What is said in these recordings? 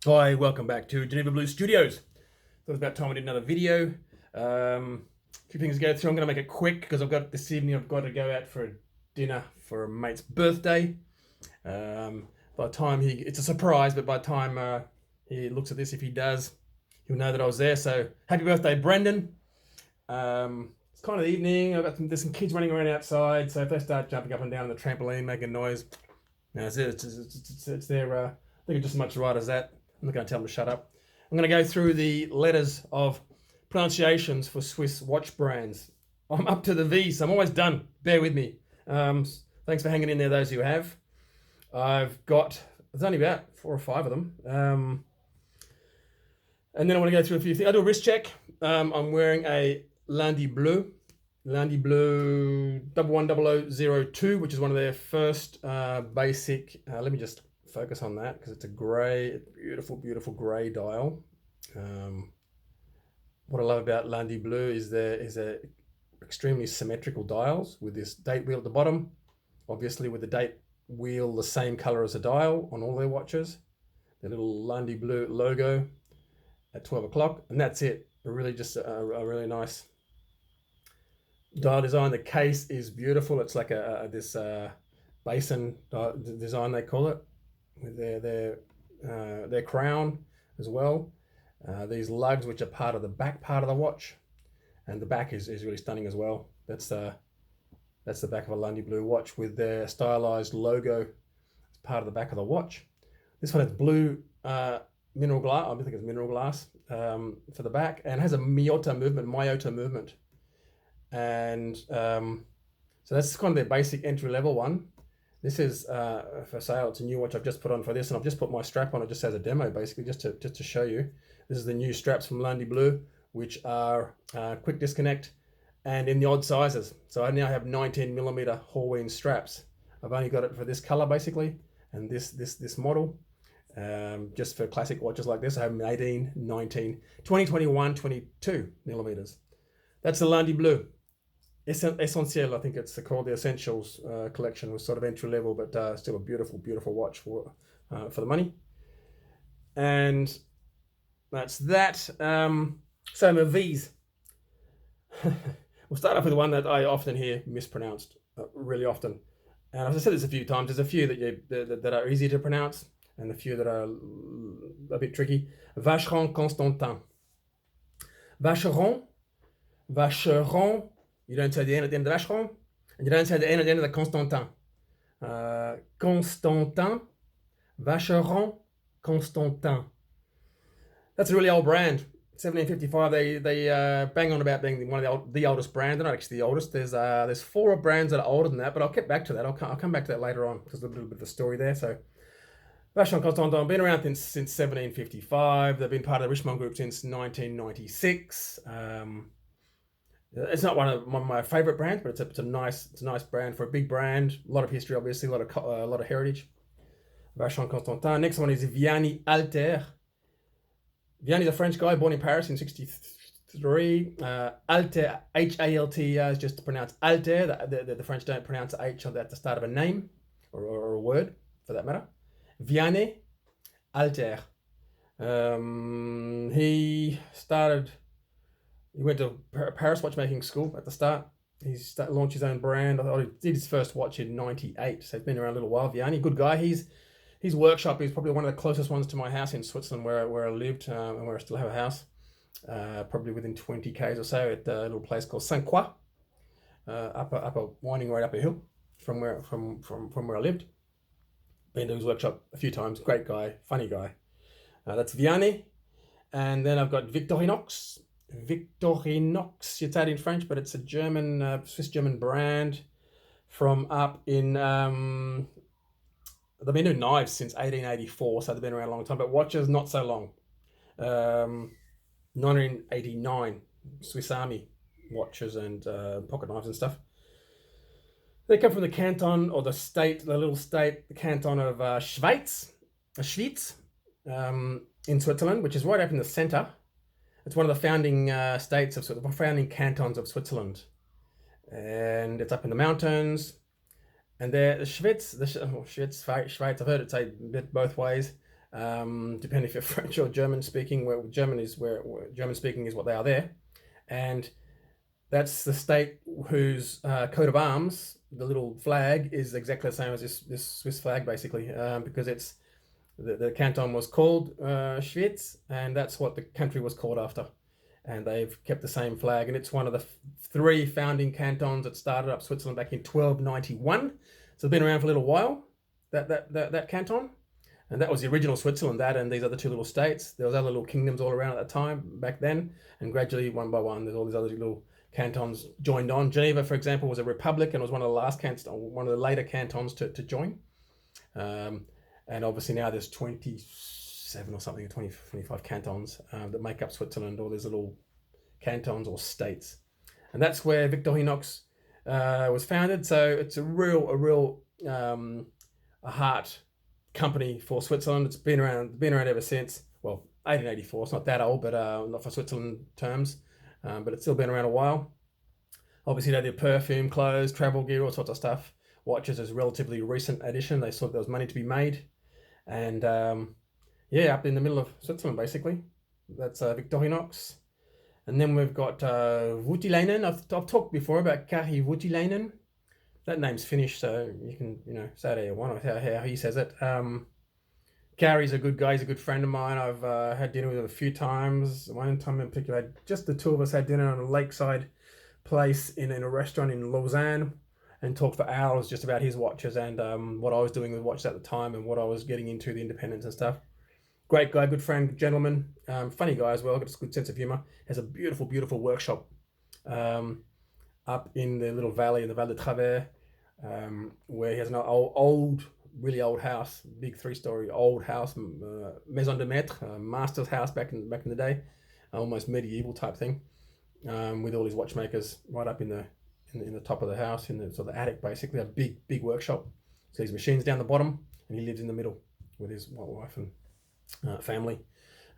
Hi, welcome back to Geneva Blue Studios. Thought it was about time we did another video. A few things to go through. I'm going to make it quick because this evening I've got to go out for a dinner for a mate's birthday. By the time it's a surprise, but by the time he looks at this, if he does, he'll know that I was there. So happy birthday, Brendan. It's kind of the evening. There's some kids running around outside, so if they start jumping up and down on the trampoline, making noise, it's their. I think it's just as much right as that. I'm not going to tell them to shut up. I'm going to go through the letters of pronunciations for Swiss watch brands. I'm up to the V, so I'm almost done. Bear with me. Thanks for hanging in there, those who have. There's only about 4 or 5 of them. And then I want to go through a few things. I do a wrist check. I'm wearing a Landy Blue 110002, which is one of their first basic. Let me just focus on that because it's a grey, beautiful grey dial. What I love about Landy Blue is their extremely symmetrical dials with this date wheel at the bottom, obviously with the date wheel the same color as the dial on all their watches, the little Landy Blue logo at 12 o'clock, and that's it. Really just a really nice dial design. The case is beautiful. It's like this basin design, they call it, with their crown as well. These lugs, which are part of the back part of the watch, and the back is really stunning as well. That's the back of a Landy Blue watch with their stylized logo as part of the back of the watch. This one has blue mineral glass. I think it's mineral glass for the back, and has a Miyota movement, and so that's kind of their basic entry level one. This is for sale. It's a new watch I've just put on for this, and I've just put my strap on it just as a demo, basically, just to show you. This is the new straps from Landy Blue, which are quick disconnect and in the odd sizes. So I now have 19mm Horween straps. I've only got it for this color, basically, and this model. Just for classic watches like this, I have 18, 19, 20, 21, 22 millimeters. That's the Landy Blue. Essentielles, I think it's called the Essentielles collection. Was sort of entry level, but still a beautiful watch for the money. And that's that. So my V's. We'll start off with the one that I often hear mispronounced, really often. And as I said this a few times, there's a few that are easy to pronounce, and a few that are a bit tricky. Vacheron Constantin. Vacheron. You don't say the N at the end of Vacheron, and you don't say the N at the end of the Constantin. Constantin, Vacheron, Constantin. That's a really old brand. 1755. They bang on about being one of the oldest brand. They're not actually the oldest. There's 4 brands that are older than that, but I'll get back to that. I'll come back to that later on because there's a little bit of a story there. So Vacheron Constantin been around since 1755. They've been part of the Richemont Group since 1996. It's not one of my favorite brands, but it's a nice brand for a big brand. A lot of history, obviously, a lot of heritage. Vacheron Constantin. Next one is Vianney Alter. Vianney's a French guy born in Paris in 1963. Alter, H-A-L-T-E-R, is just to pronounce Alter. The French don't pronounce H at the start of a name or a word, for that matter. Vianney Alter. He went to Paris watchmaking school at the start. He launched his own brand. He did his first watch in 98, so he's been around a little while. Vianney, good guy. His workshop is probably one of the closest ones to my house in Switzerland, where I lived and where I still have a house. Probably within 20 k's or so at a little place called Saint Croix, up a winding road up a hill from where I lived. Been to his workshop a few times. Great guy, funny guy. That's Vianney, and then I've got Victorinox. Victorinox, it's out in French, but it's a Swiss-German brand from up in, they've been doing knives since 1884, so they've been around a long time, but watches, not so long. 1989, Swiss Army watches and pocket knives and stuff. They come from the canton, or the little state, the canton of Schwyz, in Switzerland, which is right up in the center. It's one of the founding founding cantons of Switzerland, and it's up in the mountains. And the Schwyz, Schwyz, I've heard it say both ways. depending if you're French or German speaking. Where German speaking is what they are there, and that's the state whose coat of arms, the little flag, is exactly the same as this Swiss flag, basically, because it's the canton was called Schwyz, and that's what the country was called after. And they've kept the same flag, and it's one of the three founding cantons that started up Switzerland back in 1291. So it's been around for a little while, that canton. And that was the original Switzerland, that and these other two little states. There was other little kingdoms all around at that time, back then, and gradually, one by one, there's all these other little cantons joined on. Geneva, for example, was a republic and was one of the last cantons, one of the later cantons to join. And obviously now there's 27 or something, 20, 25 cantons that make up Switzerland, all these little cantons or states. And that's where Victorinox was founded. So it's a real heart company for Switzerland. It's been around ever since. Well, 1884. It's not that old, but not for Switzerland terms. But it's still been around a while. Obviously, they did perfume, clothes, travel gear, all sorts of stuff. Watches is a relatively recent addition. They saw there was money to be made. And up in the middle of Switzerland, basically. That's Victorinox. And then we've got Voutilainen. I've talked before about Kari Voutilainen. That name's Finnish, so you can, say it how you want, or how he says it. Gary's a good guy. He's a good friend of mine. I've had dinner with him a few times. One time in particular, just the two of us had dinner on a lakeside place in a restaurant in Lausanne and talked for hours just about his watches and what I was doing with watches at the time and what I was getting into, the independence and stuff. Great guy, good friend, good gentleman, funny guy as well, got a good sense of humor. Has a beautiful, beautiful workshop up in the little valley, in the Val de Travers, where he has an really old house, big 3-story old house, maison de maître, master's house back in the day, almost medieval type thing, with all his watchmakers right up in the top of the house, in the sort of attic, basically a big workshop. So his machines down the bottom, and he lives in the middle with his wife and family.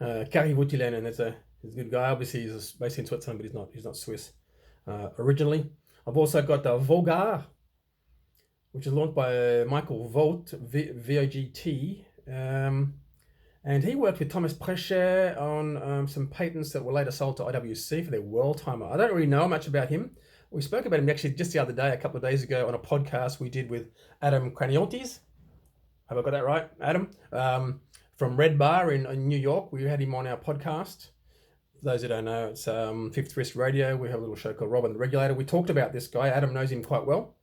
Kari Voutilainen, he's a good guy. Obviously, he's based in Switzerland, but he's not Swiss originally. I've also got the Vogt, which is launched by Michael Vogt, V-O-G-T. And he worked with Thomas Precher on some patents that were later sold to IWC for their World Timer. I don't really know much about him. We spoke about him actually just the other day, a couple of days ago, on a podcast we did with Adam Kraniotis. Have I got that right, Adam? From Red Bar in New York. We had him on our podcast. For those who don't know, it's Fifth Wrist Radio. We have a little show called Robin the Regulator. We talked about this guy. Adam knows him quite well.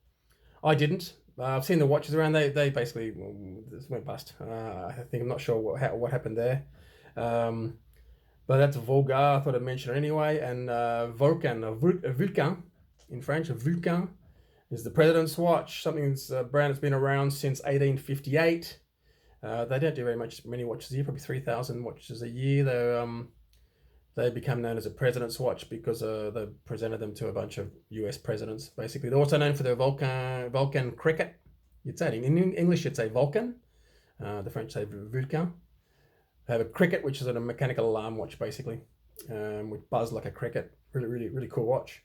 I didn't. I've seen the watches around. They basically went bust. I'm not sure what happened there. But that's Vogt. I thought I'd mention it anyway. And Vulcain in French. Vulcain is the President's watch. Something that's a brand that's been around since 1858. They don't do many watches a year. Probably 3,000 watches a year. They become known as a President's watch because they presented them to a bunch of US presidents, basically. They're also known for their Vulcan cricket. You'd say it. In English, you'd say Vulcan. The French say Vulcain. They have a cricket, which is a mechanical alarm watch, basically, which buzz like a cricket. Really cool watch.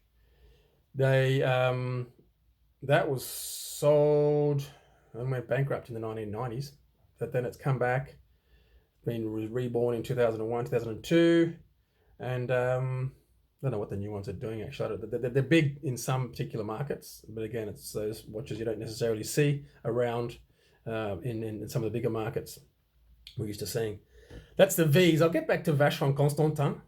That was sold and went bankrupt in the 1990s. But then it's come back, been reborn in 2001, 2002. And I don't know what the new ones are doing, actually. They're big in some particular markets, but again, it's those watches you don't necessarily see around in some of the bigger markets we're used to seeing. That's the V's. I'll get back to Vacheron Constantin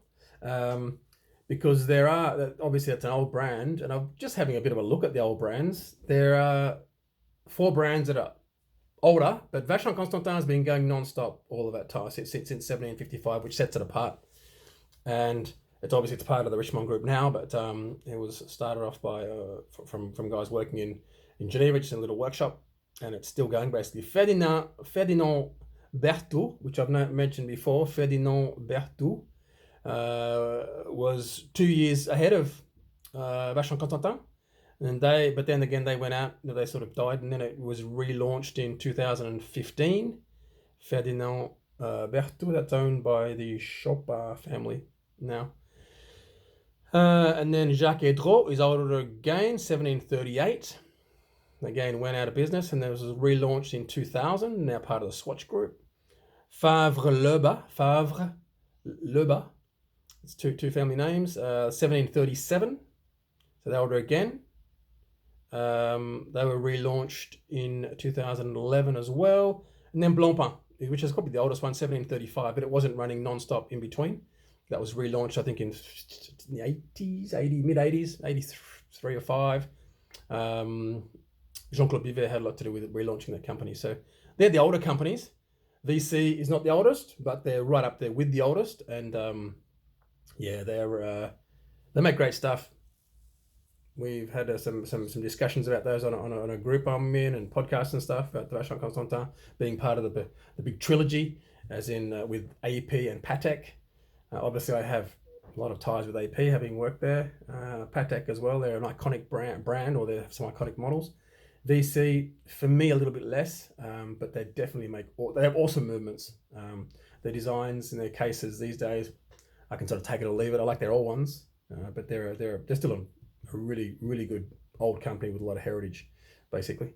because obviously that's an old brand, and I'm just having a bit of a look at the old brands. There are 4 brands that are older, but Vacheron Constantin has been going non-stop all of that time, since 1755, which sets it apart. And it's part of the Richemont Group now, but it was started off by from guys working in Geneva, just in a little workshop, and it's still going basically. Ferdinand Berthoud, which I've mentioned before, Ferdinand Berthoud was 2 years ahead of Vacheron Constantin, but then again they went out, they sort of died, and then it was relaunched in 2015. Ferdinand Berthoud, that's owned by the Chopard family now. And then Jacques Edreau is older again, 1738. Again, went out of business, and it was relaunched in 2000, now part of the Swatch Group. Favre Leber. It's two family names. 1737. So they're older again. They were relaunched in 2011 as well. And then Blancpain, which is probably the oldest one, 1735, but it wasn't running non-stop in between. That was relaunched, I think, in the 80s, mid-80s, 83 or 5. Jean-Claude Bivet had a lot to do with relaunching that company. So they're the older companies. VC is not the oldest, but they're right up there with the oldest. And yeah, they make great stuff. We've had some discussions about those on a group I'm in and podcasts and stuff about the Vacheron Constantin being part of the big trilogy, as in with AP and Patek. Obviously, I have a lot of ties with AP, having worked there. Patek as well. They're an iconic brand, or they have some iconic models. VC, for me, a little bit less, but they definitely they have awesome movements. Their designs and their cases these days, I can sort of take it or leave it. I like their old ones, but they're still a really, really good old company with a lot of heritage, basically.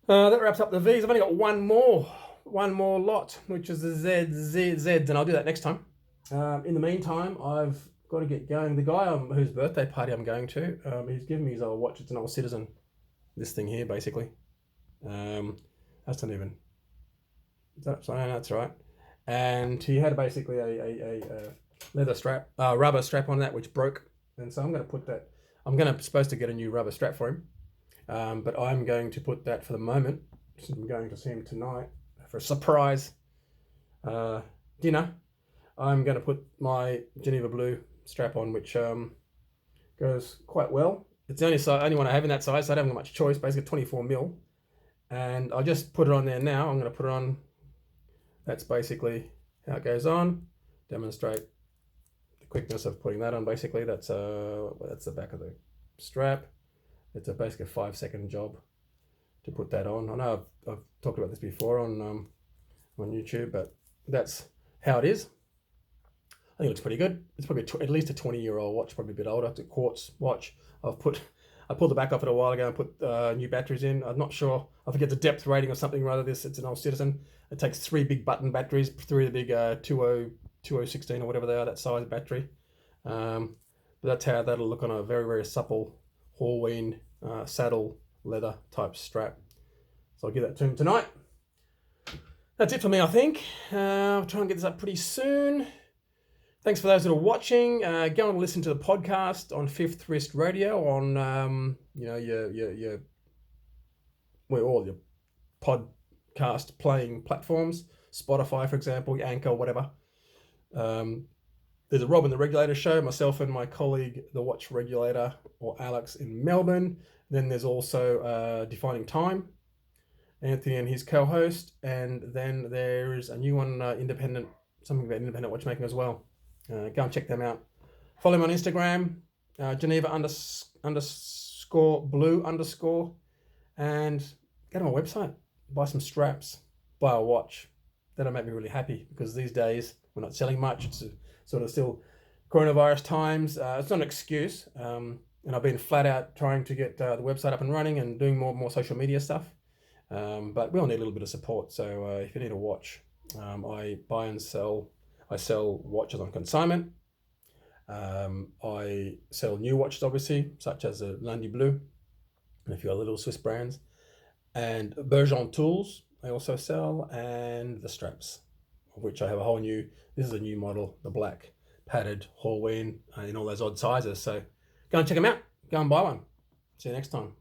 That wraps up the V's. I've only got one more lot, which is the Zs, and I'll do that next time. In the meantime, I've got to get going. The guy whose birthday party I'm going to, he's given me his old watch. It's an old Citizen. This thing here, basically. That's not even. That's right. And he had basically a leather strap, rubber strap on that, which broke. And so I'm going to put that. Supposed to get a new rubber strap for him, but I'm going to put that for the moment. I'm going to see him tonight for a surprise dinner. I'm going to put my Geneva Blue strap on, which goes quite well. It's the only one I have in that size, so I don't have much choice. Basically, 24 mil, and I'll just put it on there now. I'm going to put it on. That's basically how it goes on. Demonstrate the quickness of putting that on. Basically, that's the back of the strap. It's basically a 5-second job to put that on. I know I've talked about this before on YouTube, but that's how it is. I think it looks pretty good. It's probably at least a 20-year-old watch, probably a bit older. It's a quartz watch. I pulled the back off it a while ago and put new batteries in. I'm not sure. I think it's a depth rating or something rather. It's an old Citizen. It takes 3 big button batteries, 3 of the big 2016 or whatever they are, that size battery. But that's how that'll look on a very, very supple Halloween saddle leather type strap. So I'll give that to him tonight. That's it for me, I think. I'll try and get this up pretty soon. Thanks for those that are watching. Go and listen to the podcast on Fifth Wrist Radio on all your podcast playing platforms, Spotify, for example, Anchor, whatever. There's a Rob and the Regulator show, myself and my colleague, the Watch Regulator, or Alex, in Melbourne. Then there's also Defining Time, Anthony and his co-host, and then there's a new one, something about independent watchmaking as well. Go and check them out. Follow me on Instagram, Geneva _ blue _ and go to my website, buy some straps, buy a watch. That'll make me really happy, because these days we're not selling much. It's sort of still coronavirus times. It's not an excuse. And I've been flat out trying to get the website up and running and doing more social media stuff. But we all need a little bit of support. So if you need a watch, I sell watches on consignment. I sell new watches, obviously, such as the Landy Blue and a few other little Swiss brands. And Bergeron tools I also sell, and the straps, of which I have this is a new model, the black padded Halloween in all those odd sizes. So go and check them out. Go and buy one. See you next time.